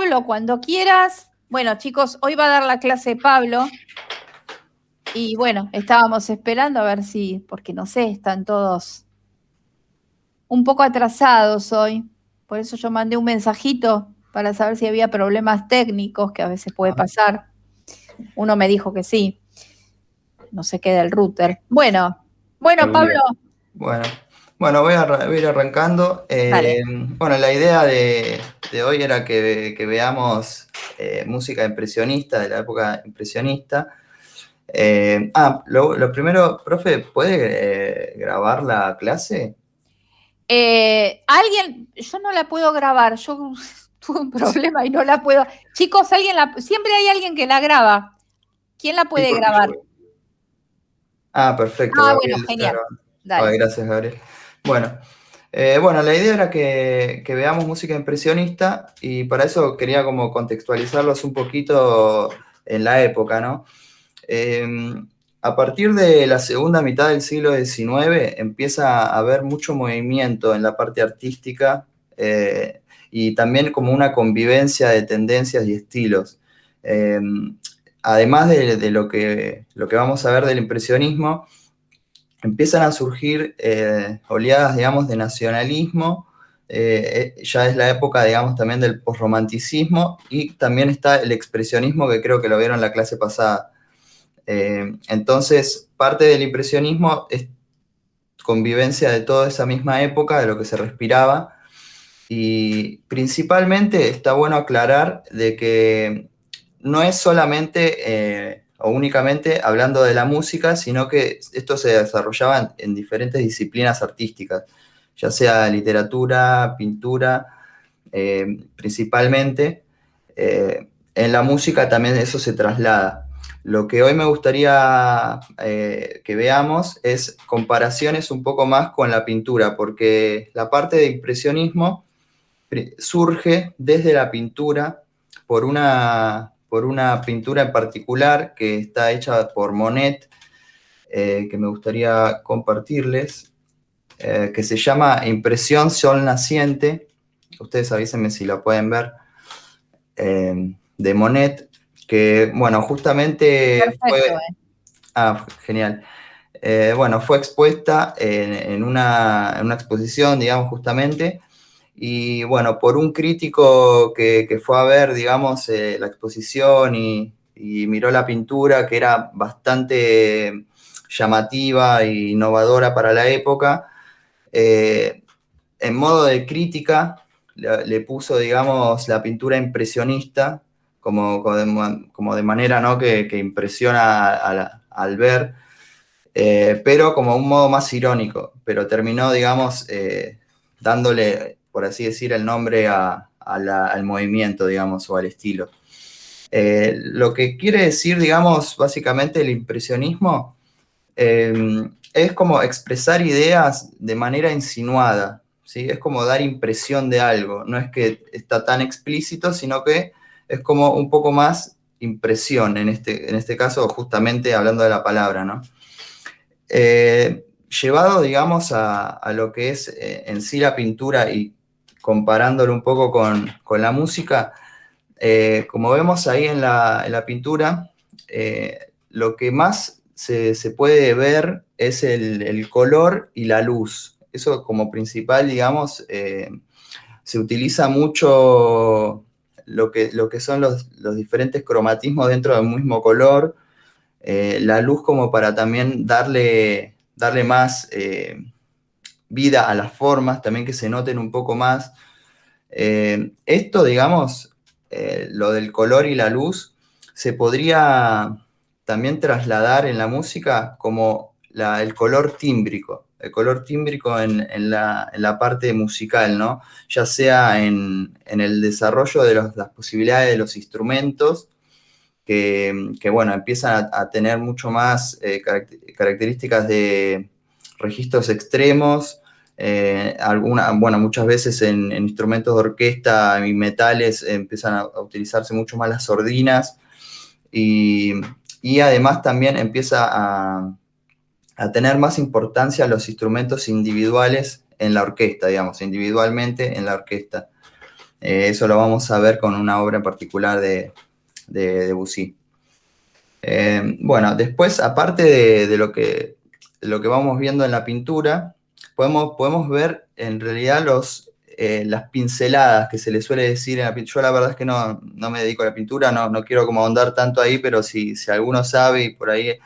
Pablo, cuando quieras. Bueno, chicos, hoy va a dar la clase Pablo. Y bueno, estábamos esperando a ver si, porque no sé, están todos un poco atrasados hoy. Por eso yo mandé un mensajito para saber si había problemas técnicos, que a veces puede pasar. Uno me dijo que sí. No se queda el router. Bueno, Pablo. Bueno, voy a ir arrancando. Dale. Bueno, la idea de hoy era que veamos música impresionista, de la época impresionista. Lo primero, profe, ¿puede grabar la clase? Yo no la puedo grabar, yo tuve un problema y no la puedo. Chicos, siempre hay alguien que la graba. ¿Quién la Sí, puede porque grabar? perfecto, Bueno, Gabriel está genial. grabando. Dale. Gracias, Gabriel. Bueno, la idea era que veamos música impresionista y para eso quería como contextualizarlos un poquito en la época, ¿no? Eh, a partir de la segunda mitad del siglo XIX empieza a haber mucho movimiento en la parte artística y también como una convivencia de tendencias y estilos. Eh, Además de lo que vamos a ver del impresionismo, empiezan a surgir oleadas, digamos, de nacionalismo. Ya es la época, digamos, también del posromanticismo y también está el expresionismo, que creo que lo vieron en la clase pasada. Entonces, parte del impresionismo es convivencia de toda esa misma época, de lo que se respiraba, y principalmente está bueno aclarar de que no es solamente o únicamente hablando de la música, sino que esto se desarrollaba en diferentes disciplinas artísticas, ya sea literatura, pintura, principalmente. En la música también eso se traslada. Lo que hoy me gustaría que veamos es comparaciones un poco más con la pintura, porque la parte de impresionismo surge desde la pintura por una pintura en particular que está hecha por Monet, que me gustaría compartirles, que se llama Impresión Sol Naciente. Ustedes avísenme si la pueden ver, de Monet, que, bueno, justamente Perfecto, fue... Genial. Fue expuesta en una exposición, digamos, justamente, y bueno, por un crítico que fue a ver, digamos, la exposición y miró la pintura, que era bastante llamativa e innovadora para la época, en modo de crítica le puso, digamos, la pintura impresionista, como de manera, ¿no?, que impresiona al ver, pero como un modo más irónico, pero terminó, digamos, dándole, por así decir, el nombre al movimiento, digamos, o al estilo. Lo que quiere decir, digamos, básicamente el impresionismo es como expresar ideas de manera insinuada, ¿sí? Es como dar impresión de algo, no es que está tan explícito, sino que es como un poco más impresión, en este caso, justamente hablando de la palabra, ¿no? Llevado, digamos, a lo que es en sí la pintura y comparándolo un poco con la música, como vemos ahí en la pintura, lo que más se puede ver es el color y la luz. Eso como principal, digamos, se utiliza mucho lo que son los diferentes cromatismos dentro del mismo color, la luz como para también darle más vida a las formas, también que se noten un poco más. Esto, digamos, lo del color y la luz, se podría también trasladar en la música como el color tímbrico. El color tímbrico en la parte musical, ¿no? Ya sea en el desarrollo de las posibilidades de los instrumentos, bueno, empiezan a tener mucho más características de registros extremos, muchas veces en instrumentos de orquesta y metales empiezan a utilizarse mucho más las sordinas y además también empieza a tener más importancia los instrumentos individuales en la orquesta, digamos, individualmente en la orquesta. Eso lo vamos a ver con una obra en particular de Debussy. Bueno, después, aparte de lo que vamos viendo en la pintura, podemos ver en realidad las pinceladas que se le suele decir en la pintura. Yo la verdad es que no me dedico a la pintura, no quiero como ahondar tanto ahí, pero si alguno sabe y por ahí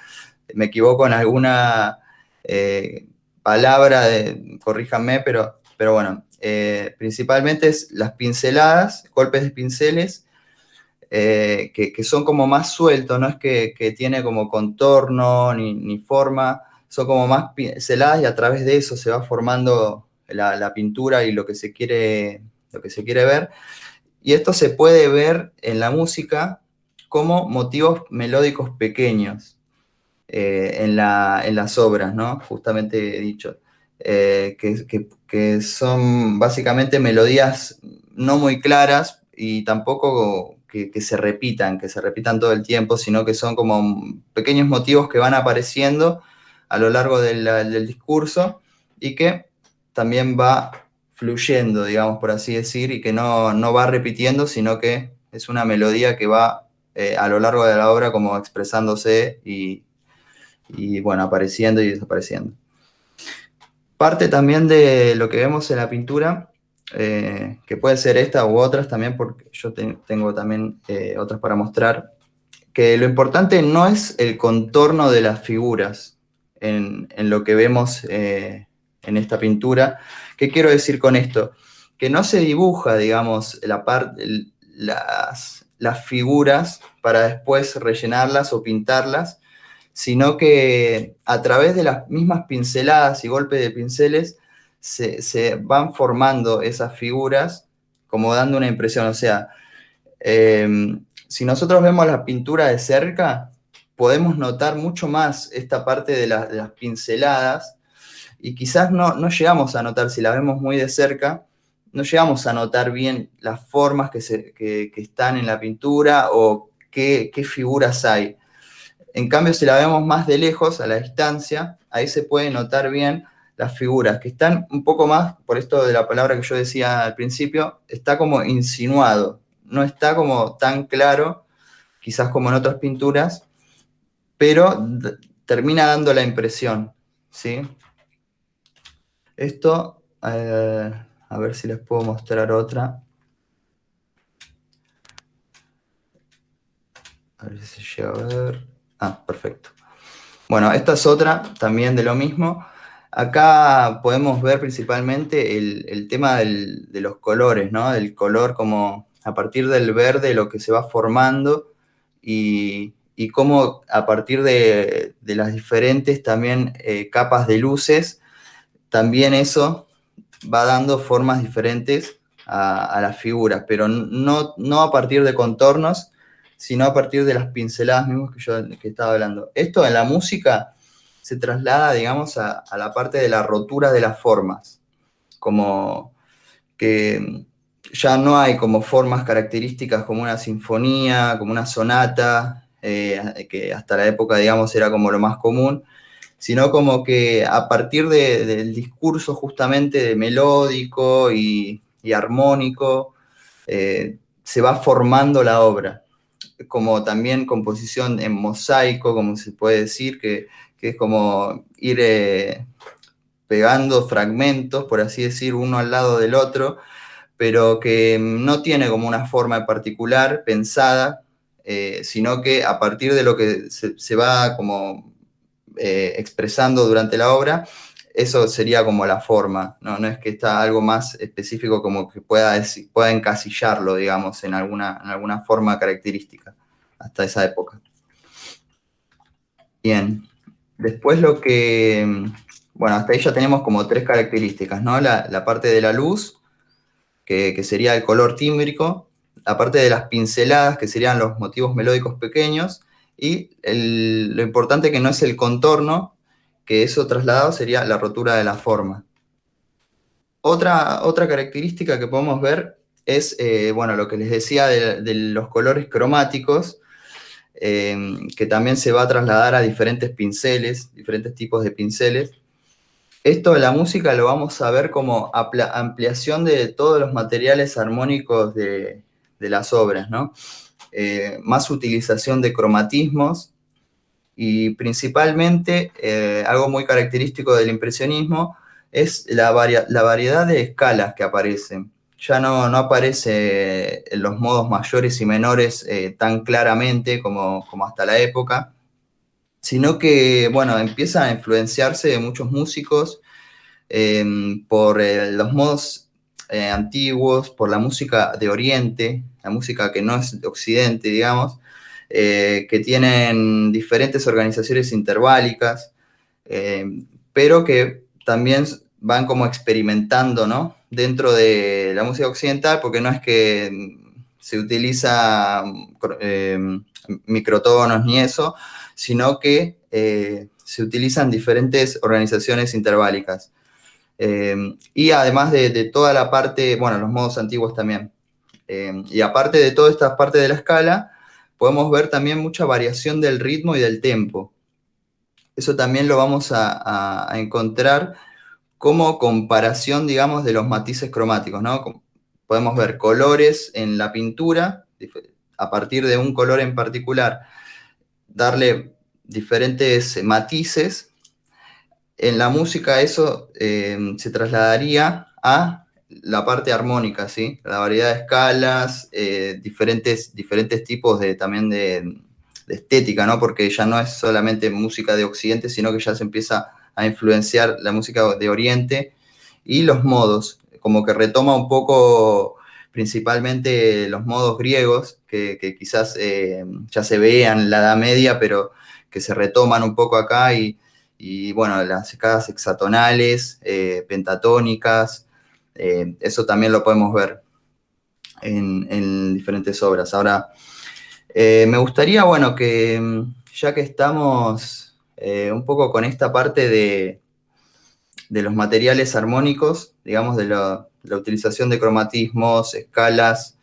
me equivoco en alguna palabra, corríjanme, pero bueno, principalmente es las pinceladas, golpes de pinceles, que son como más sueltos, no es que tiene como contorno ni forma, son como más pinceladas y a través de eso se va formando la pintura y lo que se quiere ver. Y esto se puede ver en la música como motivos melódicos pequeños en las obras, ¿no? Justamente dicho. Que son básicamente melodías no muy claras y tampoco que se repitan todo el tiempo, sino que son como pequeños motivos que van apareciendo a lo largo del discurso y que también va fluyendo, digamos, por así decir, y que no va repitiendo, sino que es una melodía que va a lo largo de la obra como expresándose y bueno, apareciendo y desapareciendo. Parte también de lo que vemos en la pintura, que puede ser esta u otras también, porque yo tengo también otras para mostrar, que lo importante no es el contorno de las figuras en lo que vemos en esta pintura. ¿Qué quiero decir con esto? Que no se dibuja, digamos, las figuras para después rellenarlas o pintarlas, sino que a través de las mismas pinceladas y golpes de pinceles se van formando esas figuras como dando una impresión. O sea, si nosotros vemos la pintura de cerca, podemos notar mucho más esta parte de las pinceladas y quizás no llegamos a notar, si la vemos muy de cerca, no llegamos a notar bien las formas que están en la pintura o qué figuras hay. En cambio, si la vemos más de lejos, a la distancia, ahí se puede notar bien las figuras, que están un poco más, por esto de la palabra que yo decía al principio, está como insinuado, no está como tan claro, quizás como en otras pinturas, pero termina dando la impresión, ¿sí? Esto, a ver si les puedo mostrar otra. A ver si se llega a ver. Ah, perfecto. Bueno, esta es otra también de lo mismo. Acá podemos ver principalmente el tema de los colores, ¿no? Del color como a partir del verde lo que se va formando y cómo a partir de las diferentes también capas de luces, también eso va dando formas diferentes a las figuras, pero no a partir de contornos, sino a partir de las pinceladas mismas que estaba hablando. Esto en la música se traslada, digamos, a la parte de la rotura de las formas, como que ya no hay como formas características como una sinfonía, como una sonata, que hasta la época, digamos, era como lo más común, sino como que a partir del discurso justamente de melódico y armónico, se va formando la obra, como también composición en mosaico, como se puede decir, que es como ir pegando fragmentos, por así decir, uno al lado del otro, pero que no tiene como una forma en particular pensada, sino que a partir de lo que se va como expresando durante la obra, eso sería como la forma, ¿no? No es que está algo más específico como que pueda encasillarlo, digamos, en alguna forma característica hasta esa época. Bien, después bueno, hasta ahí ya tenemos como tres características, ¿no? La parte de la luz, que sería el color tímbrico, la parte de las pinceladas, que serían los motivos melódicos pequeños, y lo importante que no es el contorno, que eso trasladado sería la rotura de la forma. Otra característica que podemos ver es, bueno, lo que les decía de los colores cromáticos, que también se va a trasladar a diferentes pinceles, diferentes tipos de pinceles, esto de la música lo vamos a ver como ampliación de todos los materiales armónicos de las obras, ¿no? Más utilización de cromatismos y principalmente algo muy característico del impresionismo es la variedad de escalas que aparecen. Ya no aparece en los modos mayores y menores tan claramente como hasta la época, sino que, bueno, empieza a influenciarse de muchos músicos por los modos antiguos, por la música de Oriente, la música que no es de Occidente, digamos, que tienen diferentes organizaciones interválicas, pero que también van como experimentando, ¿no? Dentro de la música occidental, porque no es que se utiliza microtonos ni eso, sino que se utilizan diferentes organizaciones interválicas. Y además de toda la parte, bueno, los modos antiguos también. Y aparte de toda esta parte de la escala, podemos ver también mucha variación del ritmo y del tempo. Eso también lo vamos a encontrar como comparación, digamos, de los matices cromáticos, ¿no? Podemos ver colores en la pintura, a partir de un color en particular, darle diferentes matices. En la música eso se trasladaría a la parte armónica, ¿sí? La variedad de escalas, diferentes tipos también de estética, ¿no? Porque ya no es solamente música de Occidente, sino que ya se empieza a influenciar la música de Oriente y los modos, como que retoma un poco principalmente los modos griegos, que quizás ya se veían en la Edad Media, pero que se retoman un poco acá y bueno, las escalas hexatonales, pentatónicas, eso también lo podemos ver en diferentes obras. Ahora, me gustaría, bueno, que ya que estamos un poco con esta parte de los materiales armónicos, digamos, de la utilización de cromatismos, escalas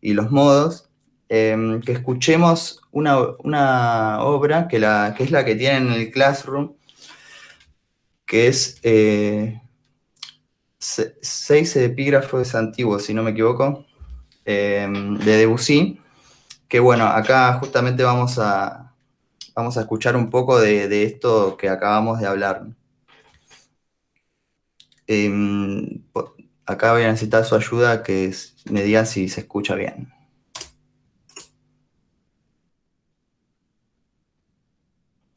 y los modos, que escuchemos una obra que es la que tienen en el Classroom, que es seis epígrafos antiguos, si no me equivoco, de Debussy, que bueno, acá justamente vamos a escuchar un poco de esto que acabamos de hablar. Acá voy a necesitar su ayuda, que me digan si se escucha bien.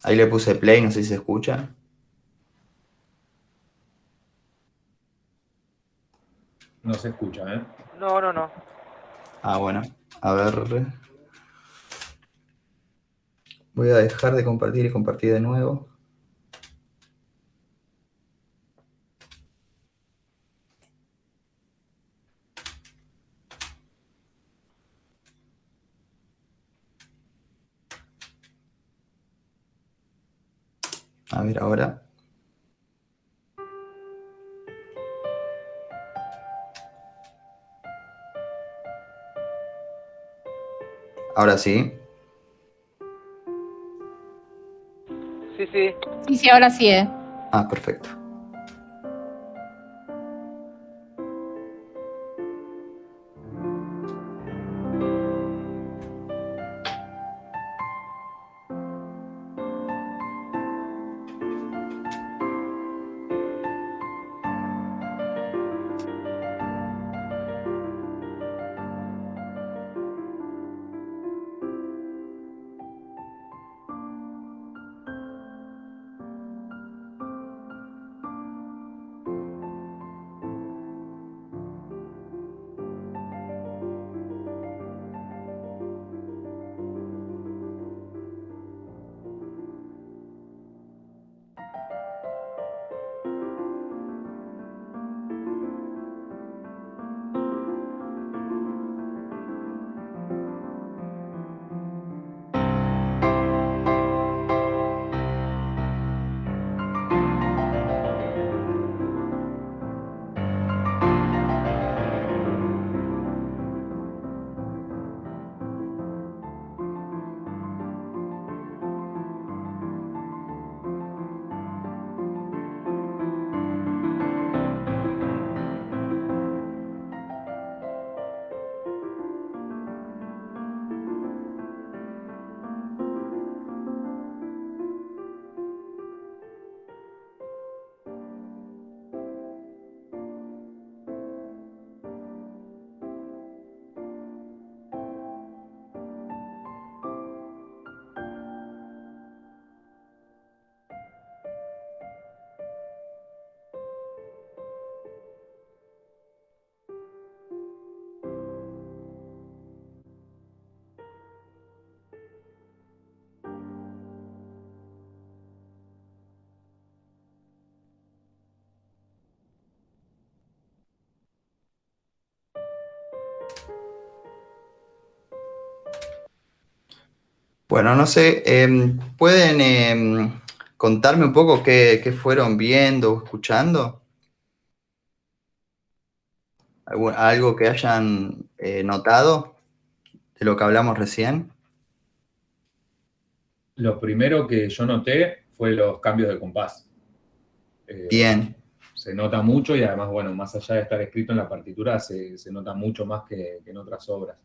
Ahí le puse play, no sé si se escucha. No se escucha, ¿eh? No. Ah, bueno, a ver. Voy a dejar de compartir y compartir de nuevo. A ver ahora. Ahora sí. Sí. Sí, ahora sí, Ah, perfecto. Bueno, no sé, ¿pueden contarme un poco qué fueron viendo o escuchando? ¿Algo que hayan notado de lo que hablamos recién? Lo primero que yo noté fue los cambios de compás. Bien, Se nota mucho y además, bueno, más allá de estar escrito en la partitura, se nota mucho más que en otras obras.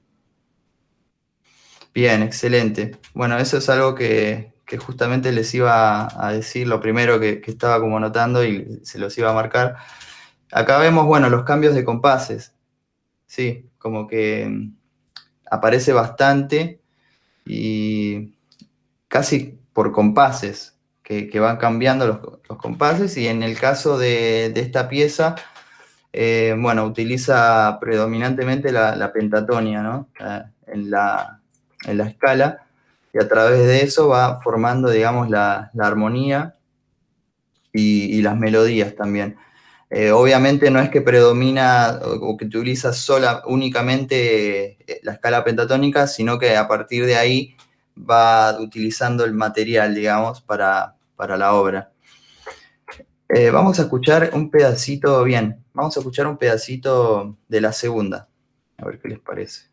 bien, excelente. Bueno, eso es algo que justamente les iba a decir, lo primero que estaba como notando y se los iba a marcar. Acá vemos, bueno, los cambios de compases. Sí, como que aparece bastante y casi por compases, que van cambiando los compases, y en el caso de esta pieza, bueno, utiliza predominantemente la pentatonia, ¿no? En la escala, y a través de eso va formando, digamos, la armonía y las melodías también. Obviamente no es que predomina o que utiliza únicamente la escala pentatónica, sino que a partir de ahí va utilizando el material, digamos, para la obra. Vamos a escuchar un pedacito, bien, vamos a escuchar un pedacito de la segunda, a ver qué les parece.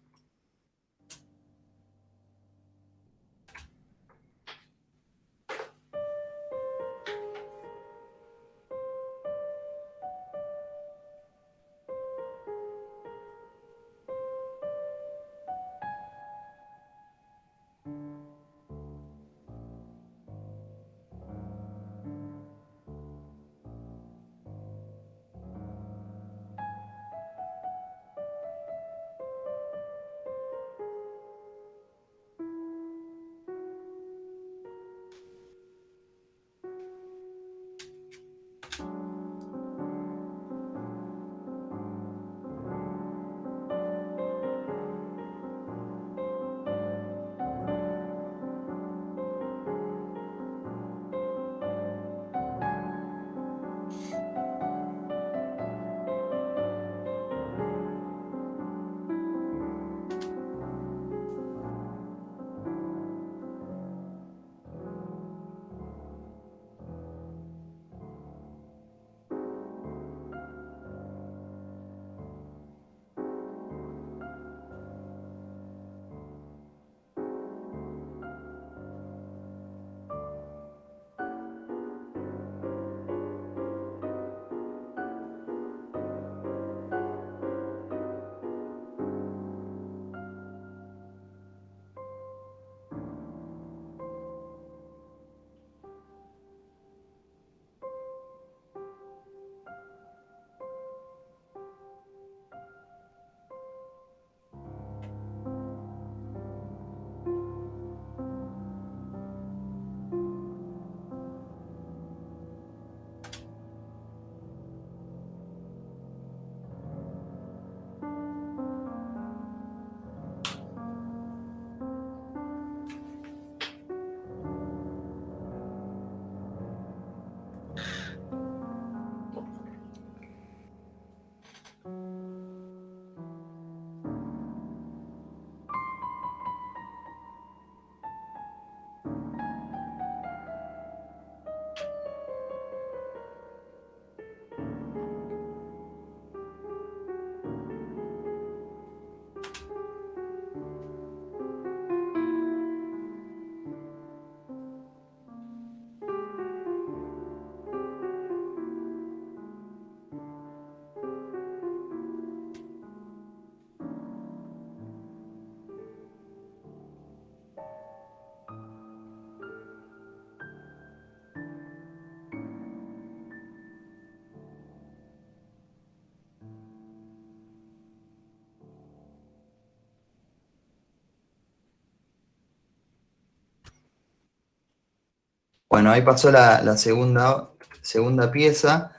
Bueno, ahí pasó la segunda pieza.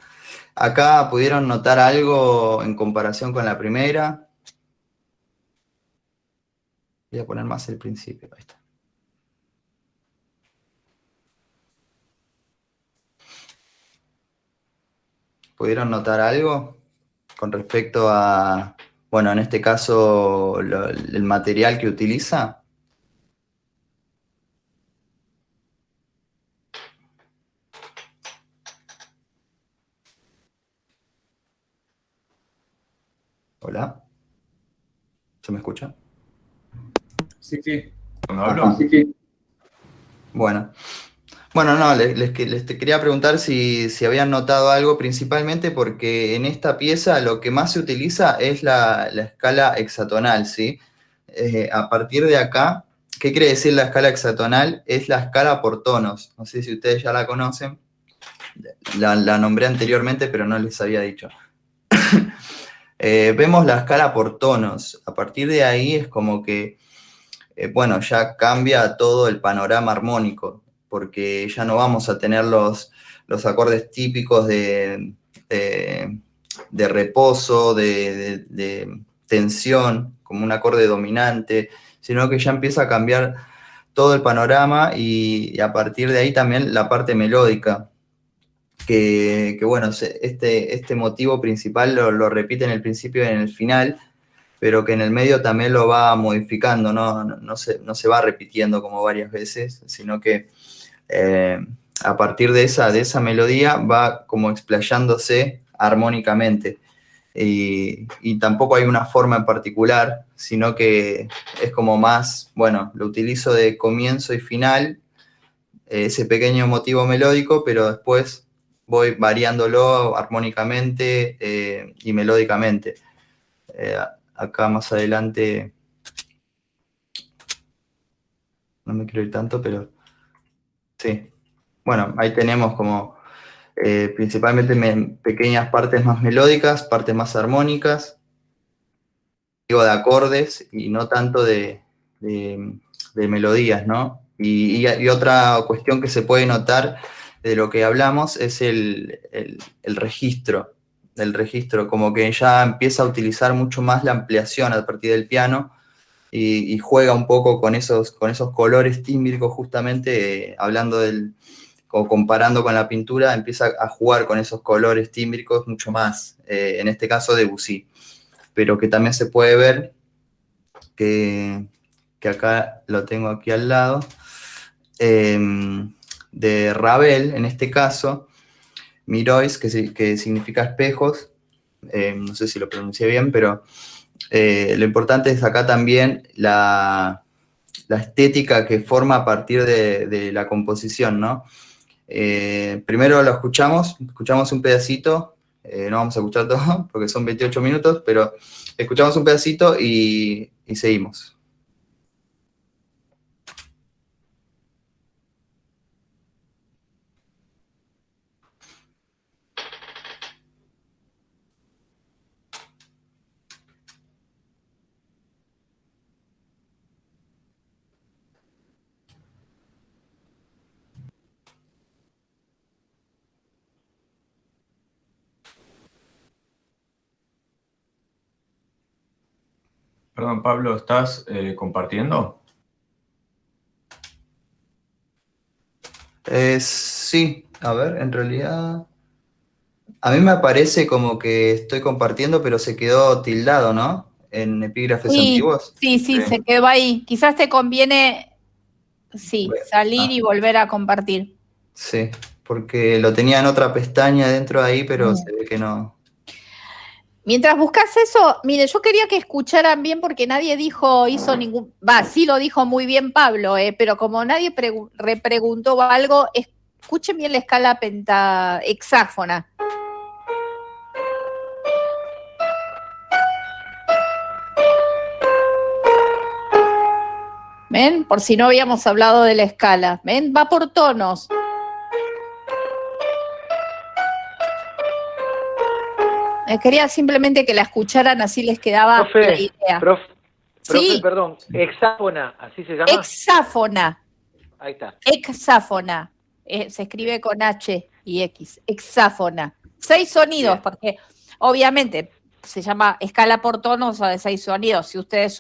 Acá pudieron notar algo en comparación con la primera. Voy a poner más el principio. Ahí está. ¿Pudieron notar algo con respecto a, bueno, en este caso, el material que utiliza? Hola. ¿Se me escucha? Sí, sí. ¿Cuando hablo? Sí. Bueno, no, les quería preguntar si habían notado algo, principalmente porque en esta pieza lo que más se utiliza es la escala hexatonal, ¿sí? A partir de acá, ¿qué quiere decir la escala hexatonal? Es la escala por tonos. No sé si ustedes ya la conocen. La nombré anteriormente, pero no les había dicho. Vemos la escala por tonos. A partir de ahí es como que, bueno, ya cambia todo el panorama armónico, porque ya no vamos a tener los acordes típicos de reposo, de tensión, como un acorde dominante, sino que ya empieza a cambiar todo el panorama y a partir de ahí también la parte melódica. Que bueno, este motivo principal lo repite en el principio y en el final, pero que en el medio también lo va modificando, no se va repitiendo como varias veces, sino que a partir de esa melodía va como explayándose armónicamente. Y tampoco hay una forma en particular, sino que es como más, bueno, lo utilizo de comienzo y final, ese pequeño motivo melódico, pero después voy variándolo armónicamente y melódicamente. Acá más adelante, no me quiero ir tanto, pero sí. Bueno, ahí tenemos como principalmente pequeñas partes más melódicas, partes más armónicas, digo de acordes y no tanto de melodías, ¿no? Y otra cuestión que se puede notar de lo que hablamos es el registro. El registro, como que ya empieza a utilizar mucho más la ampliación a partir del piano y juega un poco con esos colores tímbricos, justamente hablando o comparando con la pintura, empieza a jugar con esos colores tímbricos mucho más, en este caso Debussy, pero que también se puede ver que acá lo tengo aquí al lado, de Ravel, en este caso, Miroirs, que significa espejos, no sé si lo pronuncié bien, pero lo importante es acá también la estética que forma a partir de la composición, ¿no? Primero lo escuchamos un pedacito, no vamos a escuchar todo porque son 28 minutos, pero escuchamos un pedacito y seguimos. Perdón, Pablo, ¿estás compartiendo? Sí, a ver, en realidad a mí me aparece como que estoy compartiendo, pero se quedó tildado, ¿no? En epígrafes antiguos. Sí, se quedó ahí. Quizás te conviene, salir y volver a compartir. Sí, porque lo tenía en otra pestaña dentro de ahí, pero se ve que no. Mientras buscas eso, mire, yo quería que escucharan bien porque nadie hizo ningún, sí lo dijo muy bien Pablo, pero como nadie repreguntó algo, escuchen bien la escala hexáfona. ¿Ven? Por si no habíamos hablado de la escala. ¿Ven? Va por tonos. Quería simplemente que la escucharan, así les quedaba la idea. Profe, sí. Perdón, hexáfona, ¿así se llama? Hexáfona. Ahí está. Hexáfona. Se escribe con H y X. Hexáfona. 6 sonidos, porque obviamente se llama escala por tonos o de 6 sonidos. Si ustedes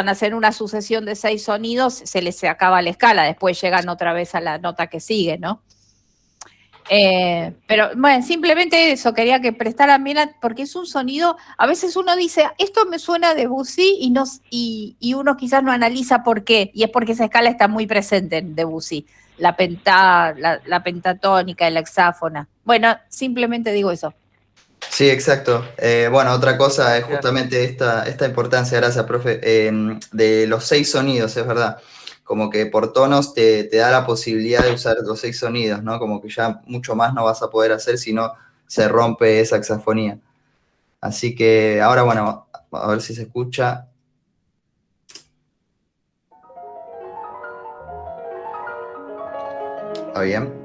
hacen una sucesión de 6 sonidos, se les acaba la escala. Después llegan otra vez a la nota que sigue, ¿no? Pero bueno, simplemente eso, quería que prestaran bien, porque es un sonido, a veces uno dice, esto me suena de Debussy y uno quizás no analiza por qué, y es porque esa escala está muy presente en Debussy, la pentatónica, la hexáfona. Bueno, simplemente digo eso. Sí, exacto. Bueno, otra cosa es Gracias. justamente esta importancia, gracias, profe, de los 6 sonidos, es verdad. Como que por tonos te da la posibilidad de usar los 6 sonidos, ¿no? Como que ya mucho más no vas a poder hacer si no se rompe esa hexafonía. Así que ahora, bueno, a ver si se escucha. ¿Está bien?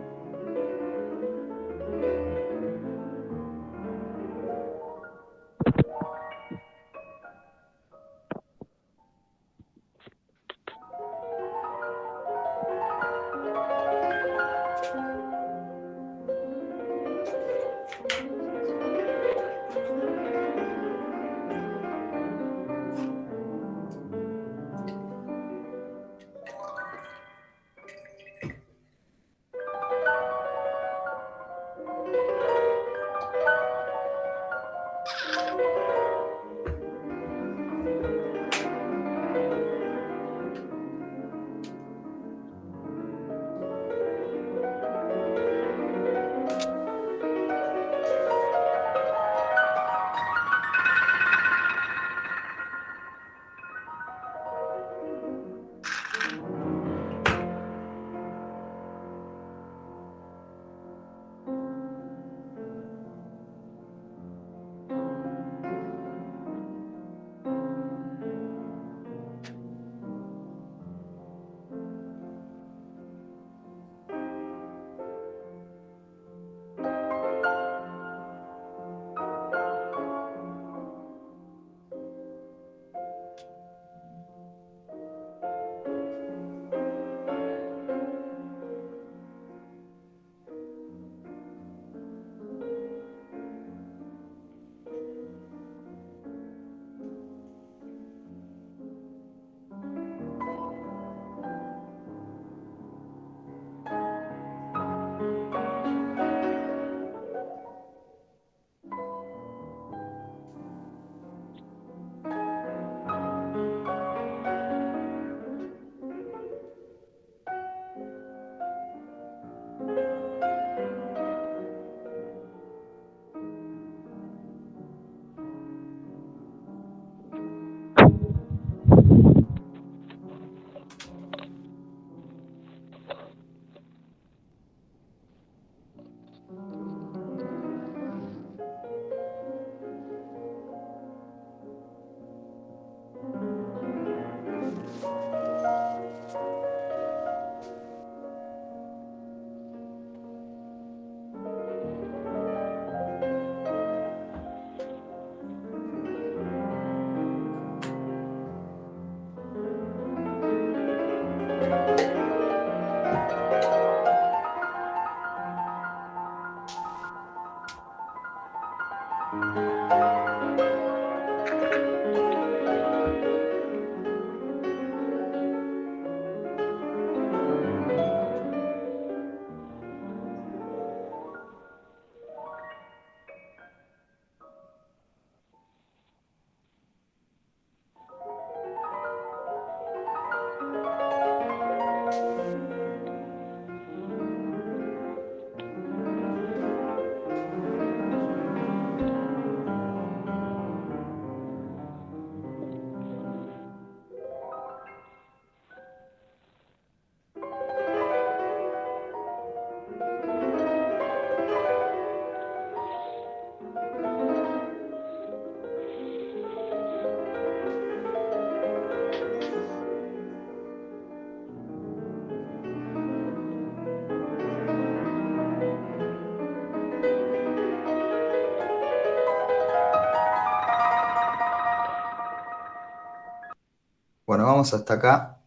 Bueno, vamos hasta acá.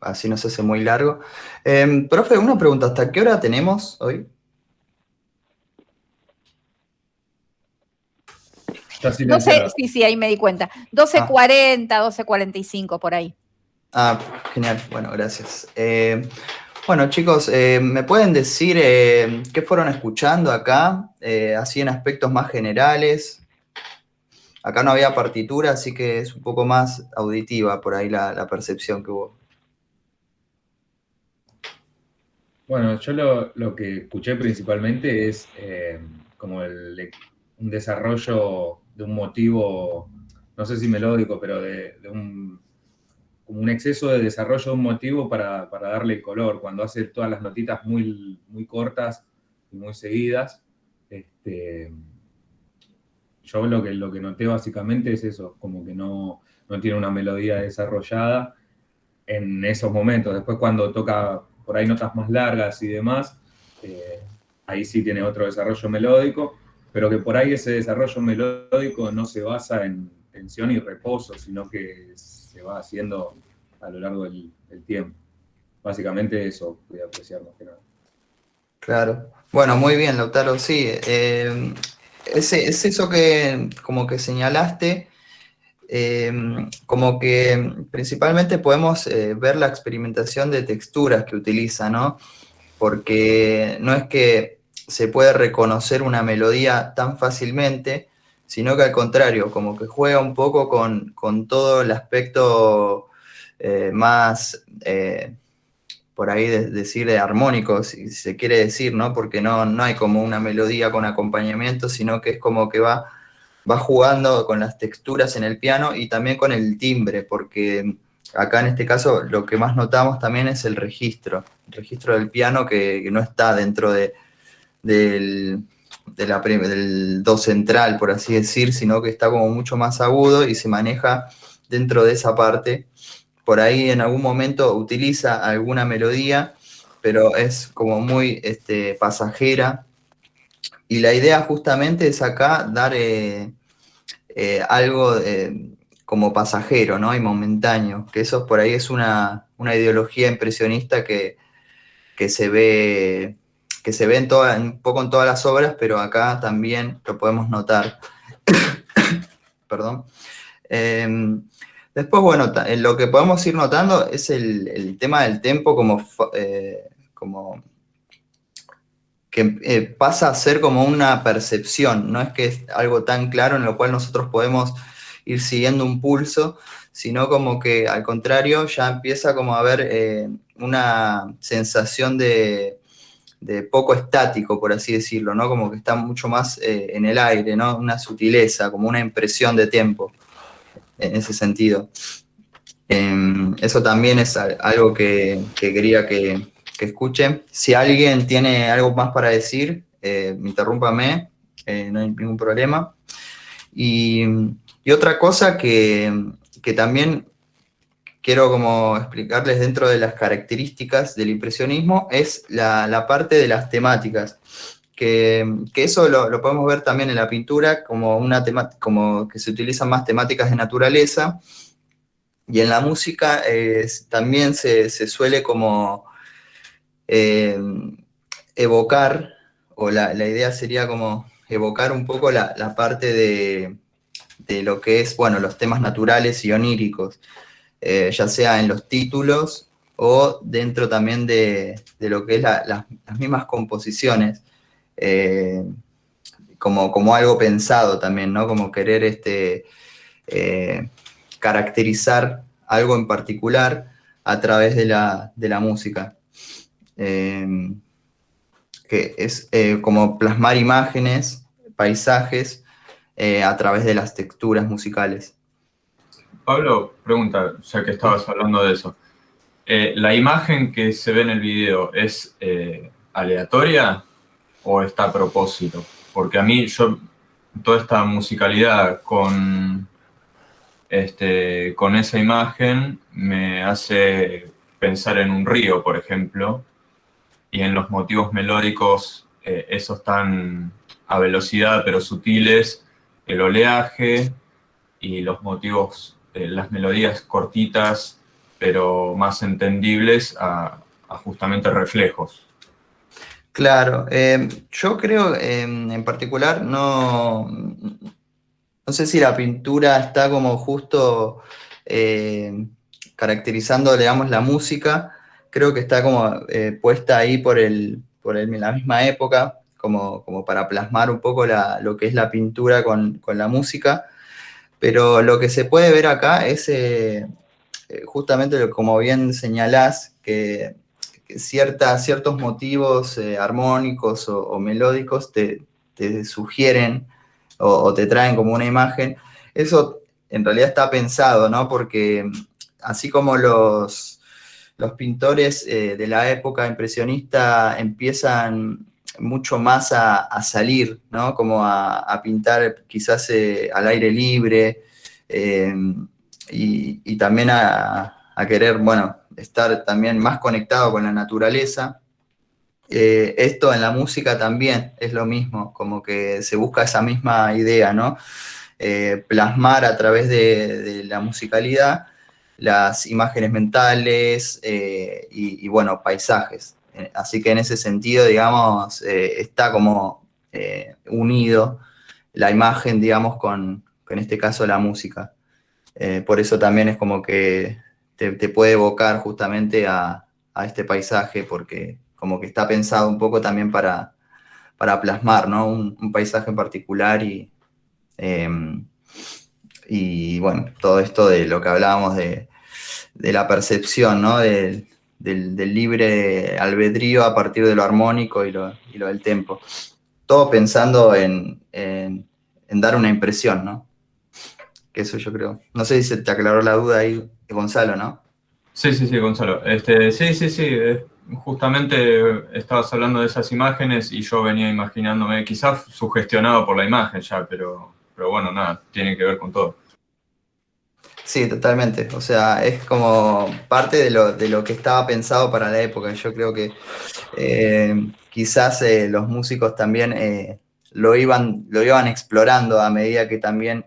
Así no se hace muy largo. Profe, una pregunta. ¿Hasta qué hora tenemos hoy? Está 12, silenciado. sí, ahí me di cuenta. 12:40, 12:45 por ahí. Genial. Bueno, gracias. Bueno, chicos, ¿me pueden decir qué fueron escuchando acá? Así en aspectos más generales. Acá no había partitura, así que es un poco más auditiva por ahí la percepción que hubo. Bueno, yo lo que escuché principalmente es como un desarrollo de un motivo, no sé si melódico, pero como un exceso de desarrollo de un motivo para darle el color, cuando hace todas las notitas muy, muy cortas y muy seguidas. Yo lo que noté básicamente es eso, como que no tiene una melodía desarrollada en esos momentos. Después cuando toca por ahí notas más largas y demás, ahí sí tiene otro desarrollo melódico, pero que por ahí ese desarrollo melódico no se basa en tensión y reposo, sino que se va haciendo a lo largo del tiempo. Básicamente eso voy a apreciar más que nada. Claro. Bueno, muy bien, Lautaro, sí. Es eso que como que señalaste, como que principalmente podemos ver la experimentación de texturas que utiliza, ¿no? Porque no es que se puede reconocer una melodía tan fácilmente, sino que al contrario, como que juega un poco con todo el aspecto más, por ahí decir, de armónico, si se quiere decir, ¿no? Porque no hay como una melodía con acompañamiento, sino que es como que va jugando con las texturas en el piano y también con el timbre, porque acá en este caso lo que más notamos también es el registro del piano que no está dentro del do central, por así decir, sino que está como mucho más agudo y se maneja dentro de esa parte. Por ahí en algún momento utiliza alguna melodía, pero es como muy pasajera. Y la idea justamente es acá dar algo como pasajero, ¿no? Y momentáneo, que eso por ahí es una ideología impresionista que se ve un poco en todas las obras, pero acá también lo podemos notar. Perdón. Después, bueno, lo que podemos ir notando es el tema del tempo como que pasa a ser como una percepción, no es que es algo tan claro en lo cual nosotros podemos ir siguiendo un pulso, sino como que al contrario ya empieza como a haber una sensación de poco estático, por así decirlo, ¿no? Como que está mucho más en el aire, ¿no? Una sutileza, como una impresión de tiempo, en ese sentido. Eso también es algo que quería que escuchen. Si alguien tiene algo más para decir, interrúmpame, no hay ningún problema. Y otra cosa que también quiero como explicarles dentro de las características del impresionismo es la parte de las temáticas, que eso lo podemos ver también en la pintura como como que se utilizan más temáticas de naturaleza, y en la música también se suele como evocar, o la idea sería como evocar un poco la parte de lo que es, bueno, los temas naturales y oníricos, ya sea en los títulos o dentro también de lo que es las mismas composiciones, como algo pensado también, ¿no? Como querer caracterizar algo en particular a través de la música. Que es como plasmar imágenes, paisajes, a través de las texturas musicales. Pablo, pregunta, ya que estabas hablando de eso. ¿La imagen que se ve en el video es aleatoria o está a propósito? Porque a mí, toda esta musicalidad con esa imagen me hace pensar en un río, por ejemplo, y en los motivos melódicos, esos tan a velocidad pero sutiles, el oleaje y los motivos, las melodías cortitas pero más entendibles a justamente reflejos. Claro, yo creo en particular no sé si la pintura está como justo caracterizando, digamos, la música. Creo que está como puesta ahí por la misma época, como para plasmar un poco lo que es la pintura con la música. Pero lo que se puede ver acá es justamente, como bien señalás, que ciertos motivos armónicos o melódicos te sugieren o te traen como una imagen. Eso en realidad está pensado, ¿no? Porque así como los pintores de la época impresionista empiezan mucho más a salir, ¿no? Como a pintar quizás al aire libre, y también a querer, bueno, estar también más conectado con la naturaleza. Esto en la música también es lo mismo, como que se busca esa misma idea, ¿no? Plasmar a través de la musicalidad las imágenes mentales, bueno, paisajes. Así que en ese sentido, digamos, está como unido la imagen, digamos, con en este caso la música. Por eso también es como que te puede evocar justamente a este paisaje, porque como que está pensado un poco también para plasmar, ¿no? Un paisaje en particular y bueno, todo esto de lo que hablábamos de la percepción, ¿no? Del libre albedrío a partir de lo armónico y lo del tempo. Todo pensando en dar una impresión, ¿no? Que eso yo creo. No sé si se te aclaró la duda ahí, Gonzalo, ¿no? Sí, Gonzalo. Sí. Justamente estabas hablando de esas imágenes y yo venía imaginándome, quizás sugestionado por la imagen ya, pero bueno, nada, tiene que ver con todo. Sí, totalmente. O sea, es como parte de lo que estaba pensado para la época. Yo creo que quizás los músicos también lo iban explorando a medida que también,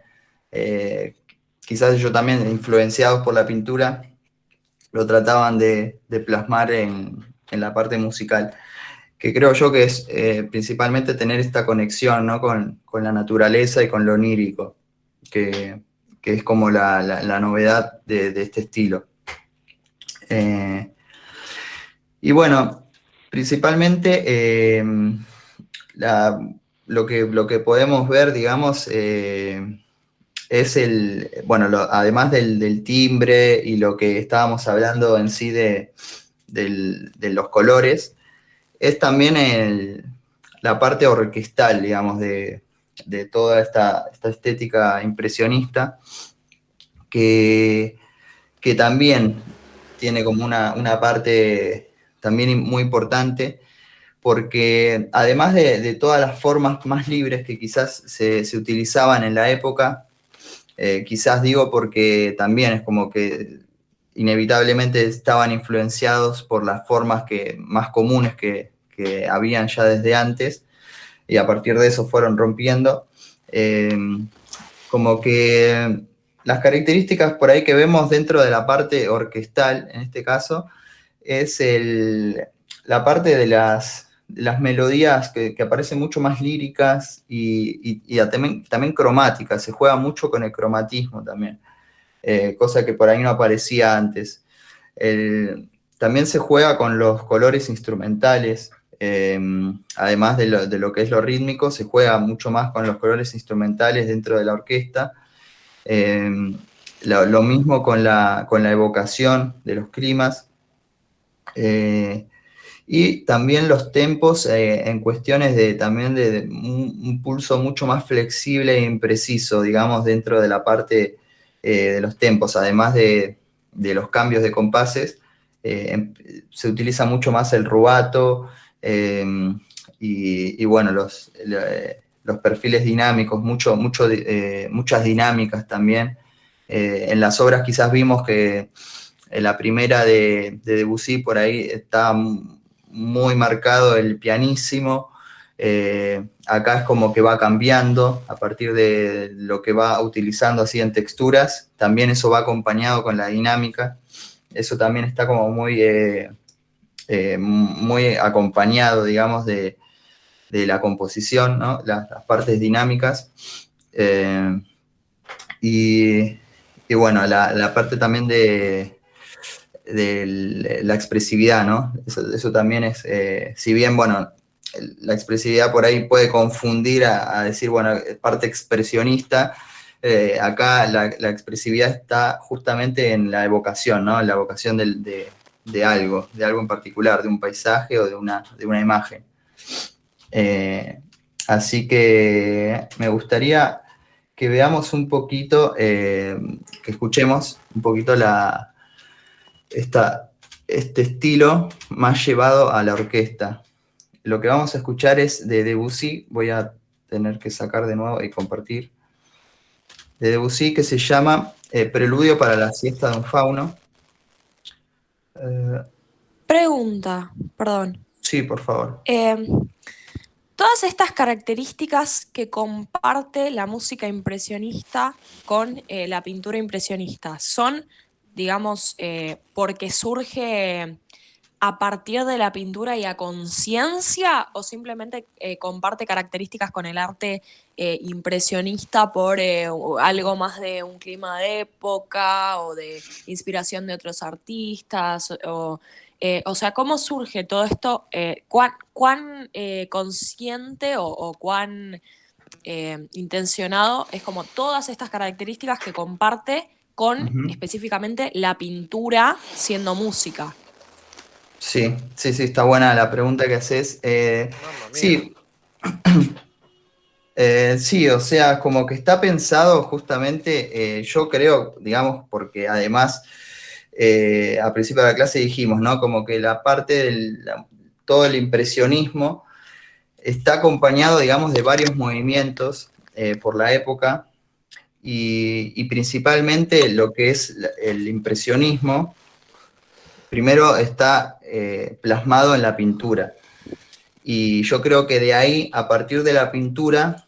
quizás ellos también, influenciados por la pintura, lo trataban de plasmar en la parte musical. Que creo yo que es principalmente tener esta conexión, ¿no? con la naturaleza y con lo onírico, que es como la novedad de este estilo. Y bueno, principalmente lo que podemos ver, digamos, es bueno, además del timbre y lo que estábamos hablando en sí de los colores, es también la parte orquestal, digamos, de toda esta estética impresionista, que también tiene como una parte también muy importante, porque además de todas las formas más libres que quizás se utilizaban en la época, quizás digo porque también es como que inevitablemente estaban influenciados por las formas más comunes que habían ya desde antes, y a partir de eso fueron rompiendo. Como que las características por ahí que vemos dentro de la parte orquestal, en este caso, es la parte de las melodías que aparecen mucho más líricas y también cromáticas. Se juega mucho con el cromatismo también, cosa que por ahí no aparecía antes. También se juega con los colores instrumentales, además de lo que es lo rítmico, se juega mucho más con los colores instrumentales dentro de la orquesta. Lo mismo con la evocación de los climas. Y también los tempos en cuestiones también de un pulso mucho más flexible e impreciso, digamos, dentro de la parte de los tempos, además de los cambios de compases. Se utiliza mucho más el rubato y bueno, los perfiles dinámicos, muchas dinámicas también. En las obras quizás vimos que en la primera de Debussy por ahí está muy marcado el pianísimo. Acá es como que va cambiando a partir de lo que va utilizando así en texturas. También eso va acompañado con la dinámica. Eso también está como muy acompañado, digamos, de la composición, ¿no? Las partes dinámicas. Y bueno, la parte también de la expresividad, ¿no? Eso también es, si bien, bueno, la expresividad por ahí puede confundir a decir, bueno, parte expresionista, acá la expresividad está justamente en la evocación, ¿no? En la evocación de algo en particular, de un paisaje o de una imagen. Así que me gustaría que veamos un poquito, que escuchemos un poquito este estilo más llevado a la orquesta. Lo que vamos a escuchar es de Debussy, voy a tener que sacar de nuevo y compartir, de Debussy, que se llama Preludio para la siesta de un fauno. Pregunta, perdón. Sí, por favor. Todas estas características que comparte la música impresionista con la pintura impresionista, ¿son, digamos, porque surge a partir de la pintura y a conciencia o simplemente comparte características con el arte impresionista por algo más de un clima de época o de inspiración de otros artistas? O sea, ¿cómo surge todo esto? ¿Cuán consciente o cuán intencionado es como todas estas características que comparte con específicamente la pintura siendo música? Sí, está buena la pregunta que haces. Sí, sí, o sea, como que está pensado justamente, yo creo, digamos, porque además al principio de la clase dijimos, ¿no? Como que la parte todo el impresionismo está acompañado, digamos, de varios movimientos por la época y principalmente lo que es el impresionismo, primero está plasmado en la pintura. Y yo creo que de ahí, a partir de la pintura,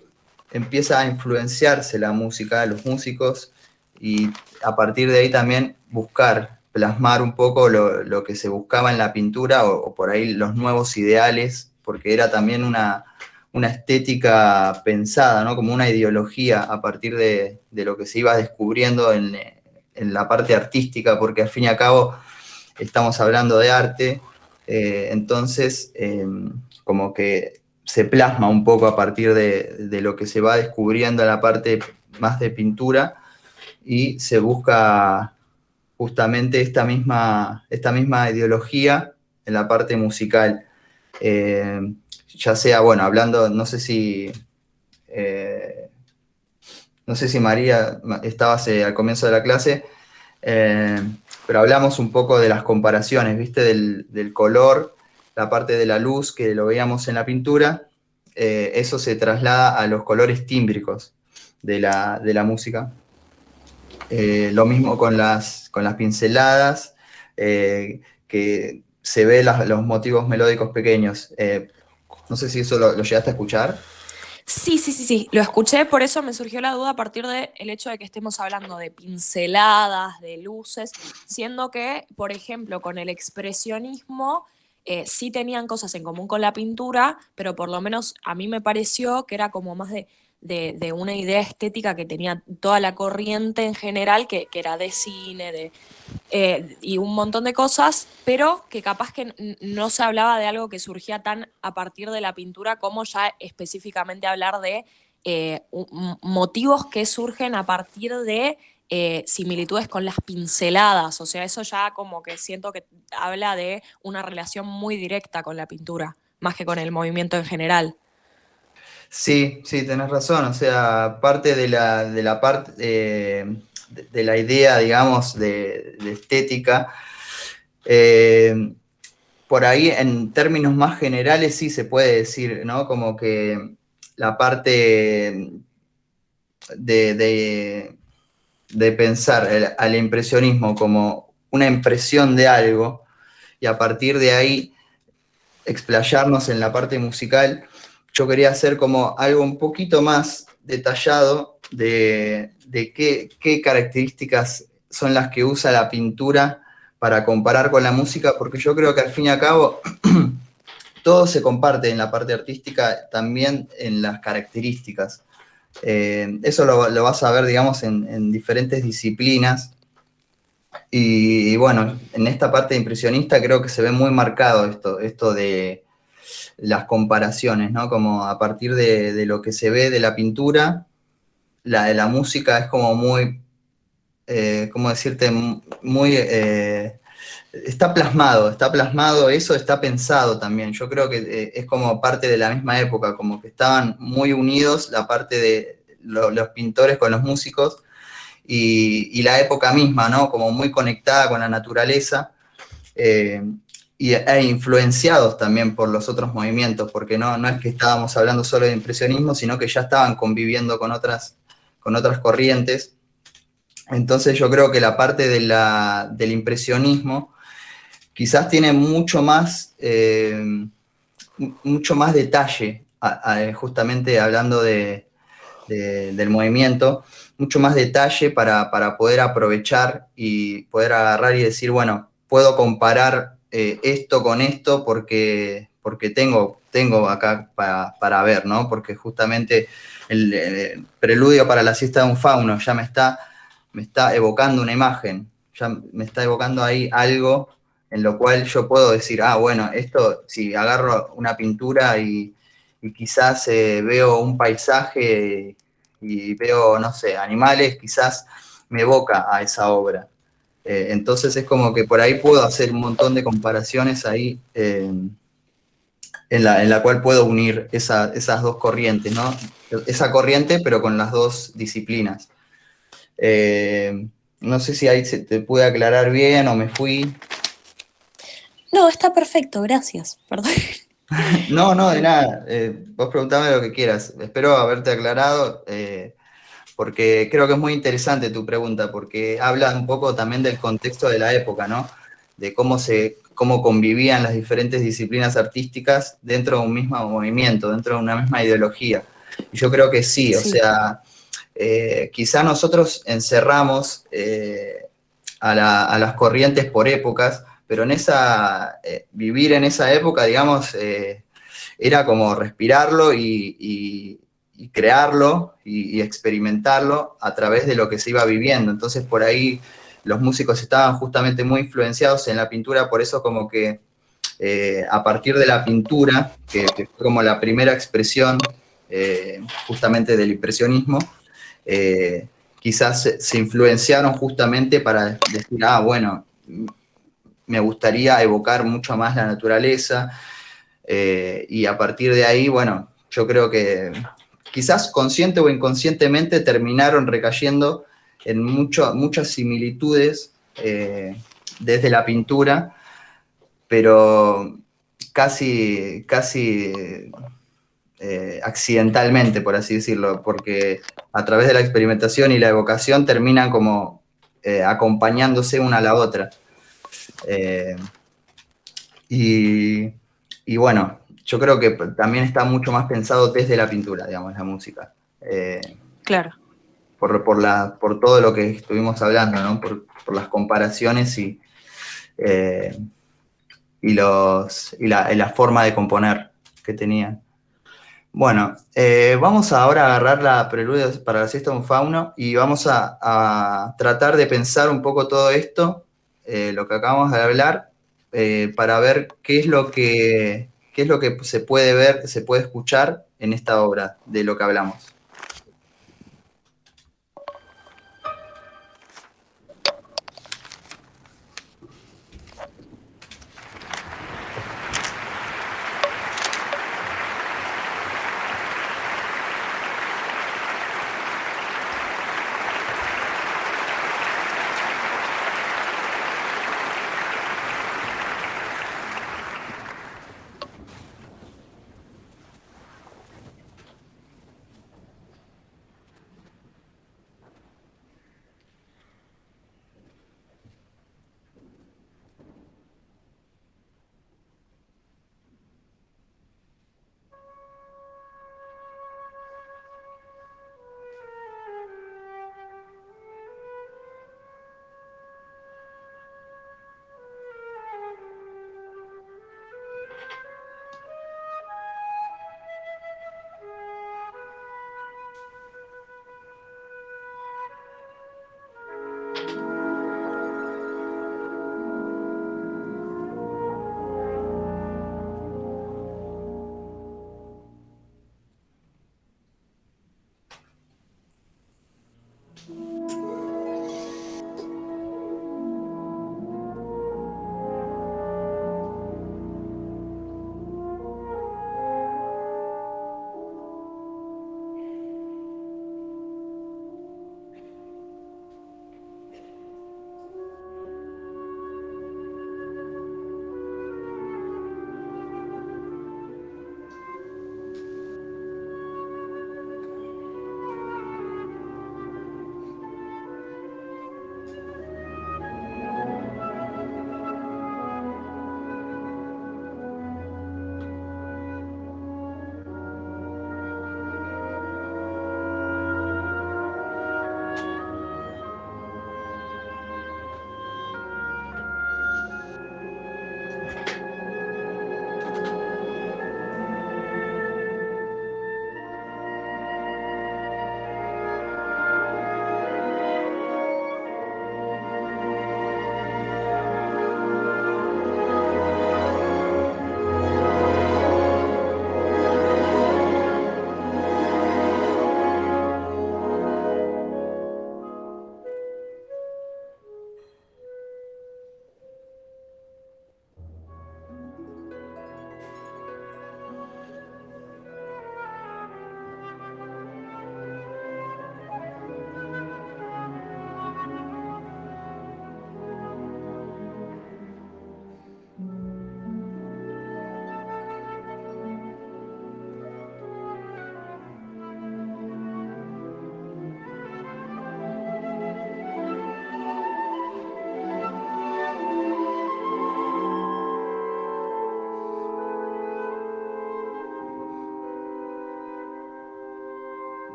empieza a influenciarse la música, los músicos, y a partir de ahí también buscar, plasmar un poco lo que se buscaba en la pintura o por ahí los nuevos ideales, porque era también una estética pensada, ¿no? Como una ideología a partir de lo que se iba descubriendo en la parte artística, porque al fin y al cabo estamos hablando de arte, entonces como que se plasma un poco a partir de lo que se va descubriendo en la parte más de pintura y se busca justamente esta misma ideología en la parte musical. Ya sea, bueno, hablando, no sé si María estabas al comienzo de la clase, pero hablamos un poco de las comparaciones, ¿viste? Del color, la parte de la luz que lo veíamos en la pintura, eso se traslada a los colores tímbricos de la música. Lo mismo con las pinceladas, que se ve los motivos melódicos pequeños. No sé si eso lo llegaste a escuchar. Sí, lo escuché, por eso me surgió la duda a partir del hecho de que estemos hablando de pinceladas, de luces, siendo que, por ejemplo, con el expresionismo sí tenían cosas en común con la pintura, pero por lo menos a mí me pareció que era como más de una idea estética que tenía toda la corriente en general, que era de cine, y un montón de cosas, pero que capaz que no se hablaba de algo que surgía tan a partir de la pintura como ya específicamente hablar de motivos que surgen a partir de similitudes con las pinceladas. O sea, eso ya como que siento que habla de una relación muy directa con la pintura, más que con el movimiento en general. Sí, tenés razón. O sea, parte de la parte de la idea, digamos, de estética, por ahí en términos más generales sí se puede decir, ¿no? Como que la parte de pensar al impresionismo como una impresión de algo y a partir de ahí explayarnos en la parte musical. Yo quería hacer como algo un poquito más detallado de qué características son las que usa la pintura para comparar con la música, porque yo creo que al fin y al cabo todo se comparte en la parte artística, también en las características. Eso lo vas a ver, digamos, en diferentes disciplinas. Y bueno, en esta parte impresionista creo que se ve muy marcado esto de las comparaciones, ¿no? Como a partir de lo que se ve de la pintura, la de la música es como muy, ¿cómo decirte? Muy está plasmado, eso está pensado también. Yo creo que es como parte de la misma época, como que estaban muy unidos la parte de los pintores con los músicos y la época misma, ¿no? Como muy conectada con la naturaleza e influenciados también por los otros movimientos, porque no es que estábamos hablando solo de impresionismo, sino que ya estaban conviviendo con otras corrientes. Entonces yo creo que la parte del impresionismo quizás tiene mucho más detalle, justamente hablando del movimiento, mucho más detalle para poder aprovechar y poder agarrar y decir, bueno, puedo comparar esto con esto porque tengo acá para ver, ¿no? Porque justamente el preludio para la siesta de un fauno ya me está evocando una imagen, ya me está evocando ahí algo en lo cual yo puedo decir, bueno, esto, si agarro una pintura y quizás veo un paisaje y veo, no sé, animales, quizás me evoca a esa obra. Entonces es como que por ahí puedo hacer un montón de comparaciones ahí en la cual puedo unir esas dos corrientes, ¿no? Esa corriente, pero con las dos disciplinas. No sé si ahí se te pude aclarar bien o me fui. No, está perfecto, gracias. Perdón. No, de nada. Vos preguntame lo que quieras. Espero haberte aclarado, porque creo que es muy interesante tu pregunta, porque habla un poco también del contexto de la época, ¿no? De cómo convivían las diferentes disciplinas artísticas dentro de un mismo movimiento, dentro de una misma ideología. Y yo creo que sí, o sea, quizá nosotros encerramos a las corrientes por épocas, pero vivir en esa época, digamos, era como respirarlo y crearlo y experimentarlo a través de lo que se iba viviendo. Entonces, por ahí los músicos estaban justamente muy influenciados en la pintura, por eso como que a partir de la pintura, que fue como la primera expresión justamente del impresionismo, quizás se influenciaron justamente para decir, bueno, me gustaría evocar mucho más la naturaleza, y a partir de ahí, bueno, yo creo que quizás consciente o inconscientemente terminaron recayendo en muchas similitudes desde la pintura, pero casi accidentalmente, por así decirlo, porque a través de la experimentación y la evocación terminan como acompañándose una a la otra. Y bueno, yo creo que también está mucho más pensado desde la pintura, digamos, la música. Claro. Por todo lo que estuvimos hablando, ¿no? Por las comparaciones y la forma de componer que tenían. Bueno, vamos ahora a agarrar la preludio para la siesta de un fauno y vamos a tratar de pensar un poco todo esto, lo que acabamos de hablar, para ver qué es lo que se puede ver, se puede escuchar en esta obra de lo que hablamos.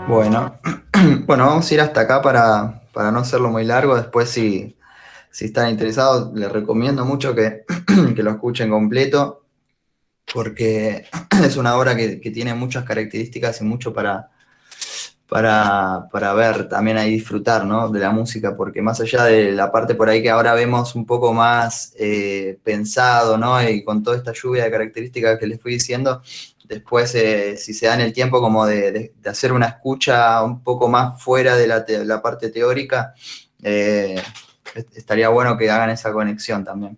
Bueno, bueno, vamos a ir hasta acá para no hacerlo muy largo. Después, si están interesados, les recomiendo mucho que, que lo escuchen completo, porque es una obra que tiene muchas características y mucho para ver, también ahí disfrutar, ¿no? De la música, porque más allá de la parte por ahí que ahora vemos un poco más pensado, ¿no? Y con toda esta lluvia de características que les fui diciendo, después si se dan el tiempo como de hacer una escucha un poco más fuera de la parte teórica, estaría bueno que hagan esa conexión también.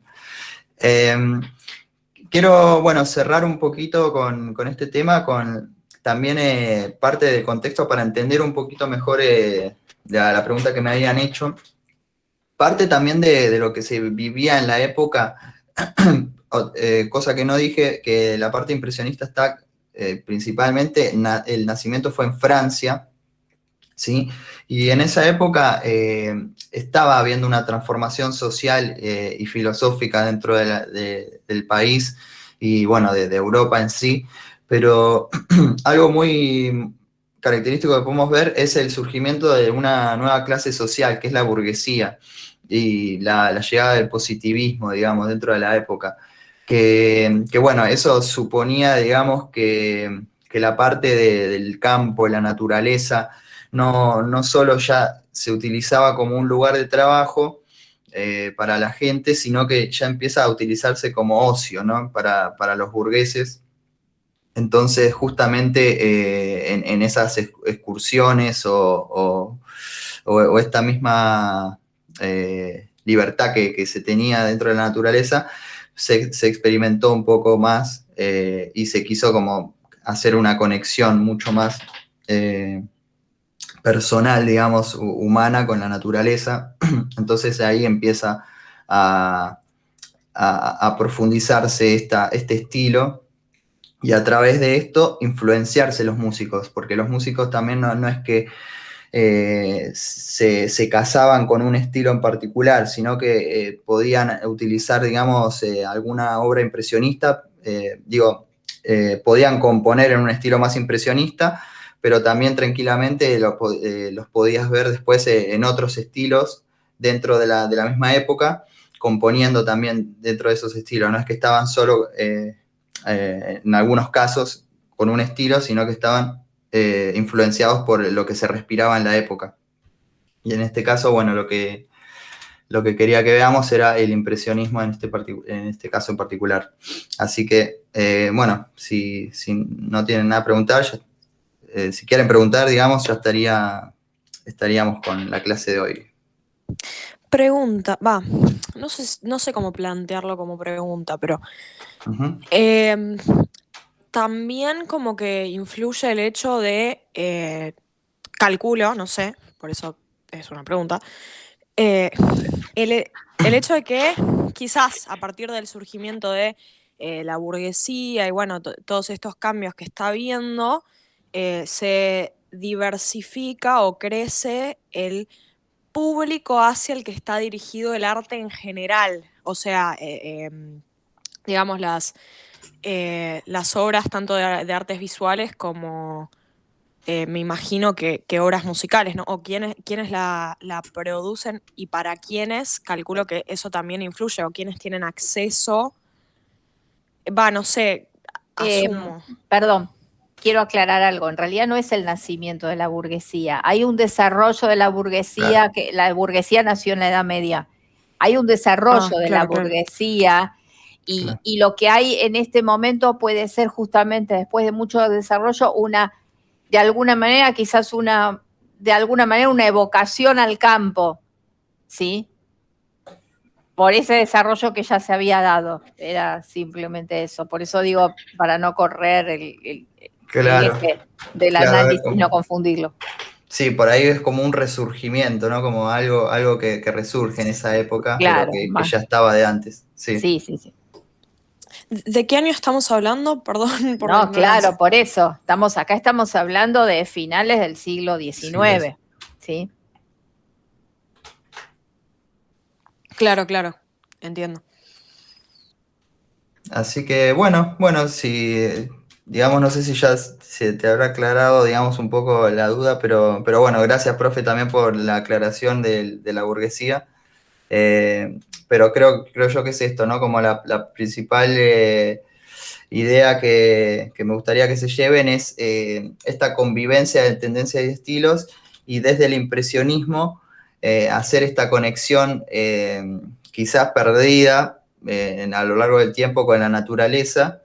Quiero, bueno, cerrar un poquito con este tema, con también parte del contexto para entender un poquito mejor la pregunta que me habían hecho. Parte también de lo que se vivía en la época, cosa que no dije, que la parte impresionista está principalmente, el nacimiento fue en Francia, ¿sí? Y en esa época estaba habiendo una transformación social y filosófica dentro del país y, bueno, de Europa en sí, pero algo muy característico que podemos ver es el surgimiento de una nueva clase social, que es la burguesía, y la llegada del positivismo, digamos, dentro de la época. Que bueno, eso suponía, digamos, que la parte del campo, la naturaleza, no solo ya se utilizaba como un lugar de trabajo para la gente, sino que ya empieza a utilizarse como ocio, ¿no? Para los burgueses. Entonces, justamente en esas excursiones o esta misma libertad que se tenía dentro de la naturaleza, se experimentó un poco más y se quiso como hacer una conexión mucho más personal, digamos, humana con la naturaleza. Entonces ahí empieza a profundizarse este estilo y a través de esto influenciarse los músicos, porque los músicos también no es que se casaban con un estilo en particular, sino que podían utilizar, digamos, alguna obra impresionista, podían componer en un estilo más impresionista, pero también tranquilamente los podías ver después en otros estilos dentro de la misma época, componiendo también dentro de esos estilos. No es que estaban solo, en algunos casos, con un estilo, sino que estaban influenciados por lo que se respiraba en la época. Y en este caso, bueno, lo que quería que veamos era el impresionismo en este caso en particular. Así que, bueno, si no tienen nada a preguntar, si quieren preguntar, digamos, ya estaríamos con la clase de hoy. Pregunta, no sé cómo plantearlo como pregunta, pero Uh-huh. también como que influye el hecho de, calculo, no sé, por eso es una pregunta, eh, el hecho de que quizás a partir del surgimiento de la burguesía y bueno, todos estos cambios que está habiendo, se diversifica o crece el público hacia el que está dirigido el arte en general. O sea, digamos, las obras tanto de artes visuales como me imagino que obras musicales, ¿no? O quiénes la producen y para quiénes, calculo que eso también influye, o quiénes tienen acceso. No sé, asumo. Perdón, quiero aclarar algo. En realidad no es el nacimiento de la burguesía. Hay un desarrollo de la burguesía, Claro. que la burguesía nació en la Edad Media. Hay un desarrollo de la burguesía Claro. y lo que hay en este momento puede ser justamente después de mucho desarrollo de alguna manera una evocación al campo, ¿sí? Por ese desarrollo que ya se había dado, era simplemente eso. Por eso digo, para no correr el eje del análisis, no confundirlo. Sí, por ahí es como un resurgimiento, ¿no? Como algo que resurge en esa época, Claro, pero que ya estaba de antes. Sí. Sí. ¿De qué año estamos hablando? Perdón por No, claro, por eso. Estamos hablando de finales del siglo XIX, ¿sí? Claro, entiendo. Así que, bueno, si digamos, no sé si ya se te habrá aclarado, digamos, un poco la duda, pero bueno, gracias, profe, también por la aclaración de la burguesía. Pero creo yo que es esto, ¿no? Como la principal idea que me gustaría que se lleven es esta convivencia de tendencias y estilos, y desde el impresionismo hacer esta conexión quizás perdida a lo largo del tiempo con la naturaleza,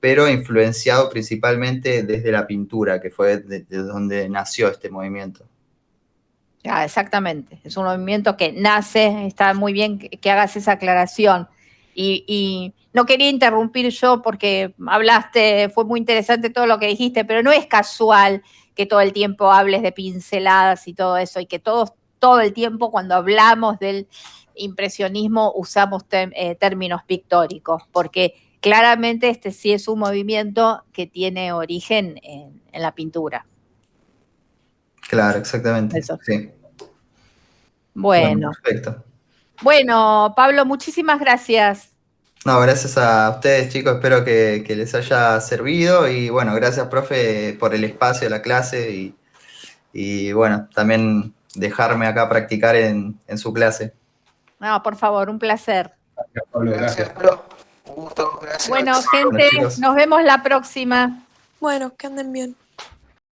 pero influenciado principalmente desde la pintura, que fue de donde nació este movimiento. Ya, exactamente. Es un movimiento que nace, está muy bien que hagas esa aclaración. Y no quería interrumpir yo porque hablaste, fue muy interesante todo lo que dijiste, pero no es casual que todo el tiempo hables de pinceladas y todo eso, y que todo el tiempo cuando hablamos del impresionismo usamos términos pictóricos, porque claramente este sí es un movimiento que tiene origen en la pintura. Claro, exactamente. Eso. Sí. Bueno, perfecto. Bueno, Pablo, muchísimas gracias. No, gracias a ustedes, chicos, espero que les haya servido, y bueno, gracias, profe, por el espacio de la clase, y bueno, también dejarme acá practicar en su clase. No, por favor, un placer. Gracias, Pablo, gracias. Pablo. Un gusto, gracias. Bueno, gente, chicos. nos vemos la próxima. Bueno, que anden bien.